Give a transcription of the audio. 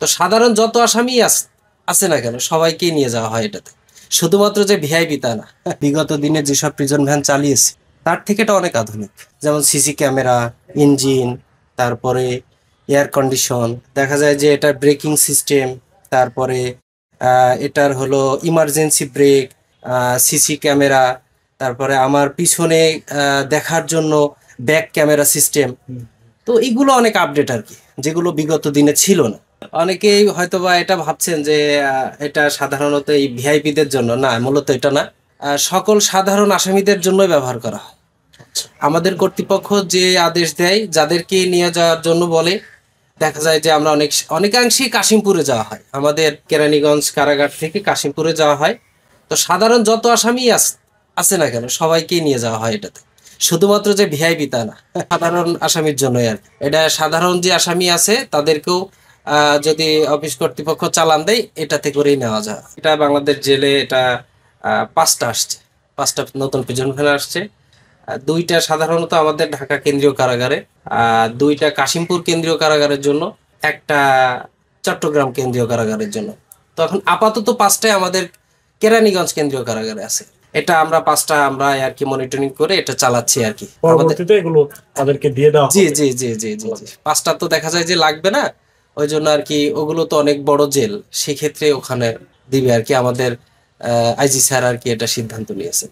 তো সাধারণ যত আসামি আছে না কেন সবাইকেই নিয়ে যাওয়া হয় এটাতে। শুধুমাত্র যে ভিআইপি তা না। বিগত দিনে যেসব প্রিজন ভ্যান চালিয়েছে তার থেকে এটা অনেক আধুনিক। যেমন সিসি ক্যামেরা, ইঞ্জিন, তারপরে এয়ার কন্ডিশন, দেখা যায় যে এটার ব্রেকিং সিস্টেম, তারপরে এটার হলো ইমার্জেন্সি ব্রেক, সিসি ক্যামেরা, তারপরে আমার পিছনে দেখার জন্য ব্যাক ক্যামেরা সিস্টেম। তো এগুলো অনেক আপডেট আর কি, যেগুলো বিগত দিনে ছিল না। অনেকেই হয়তোবা এটা ভাবছেন যে এটা সাধারণত এই ভিআইপিদের জন্য, না মূলত এটা না, সকল সাধারণ আসামিদের জন্যই ব্যবহার করা হয়। আমাদের কর্তৃপক্ষ যে আদেশ দেয় যাদেরকে নিয়ে যাওয়ার জন্য বলে, দেখা যায় যে আমরা অনেকাংশেই কাশিমপুরে যাওয়া হয়, আমাদের কেরানীগঞ্জ কারাগার থেকে কাশিমপুরে যাওয়া হয়। তো সাধারণ যত আসামি আছে না কেন সবাইকেই নিয়ে যাওয়া হয় এটাতে। শুধুমাত্র যে ভিআইপি তা না, সাধারণ আসামির জন্যই আর কি। এটা সাধারণ যে আসামি আছে তাদেরকেও যদি অফিস কর্তৃপক্ষ চালান দেয় এটাতে করেই নেওয়া যায়। এটা বাংলাদেশ জেলে এটা 5টা আসছে, 5টা নতুন প্রিজন ভ্যান আসছে। 2টা সাধারণত আমাদের ঢাকা কেন্দ্রীয় কারাগারে, 2টা কাশিমপুর কেন্দ্রীয় কারাগারের জন্য, একটা চট্টগ্রাম কেন্দ্রীয় কারাগারের জন্য। তো এখন আপাতত 5টাই আমাদের কেরানীগঞ্জ কেন্দ্রীয় কারাগারে আছে। এটা আমরা 5টা আমরা আর কি মনিটরিং করে এটা চালাচ্ছি আর কি। পরবর্তীতে এগুলো তাদেরকে দিয়ে দেওয়া জি জি জি জি জি জি 5টা তো দেখা যায় যে লাগবে না, ওই জন্য আর কি। ওগুলো তো অনেক বড় জেল, সেক্ষেত্রে ওখানে দিবে আর কি। আমাদের আইজি স্যার আর কি এটা সিদ্ধান্ত নিয়েছে।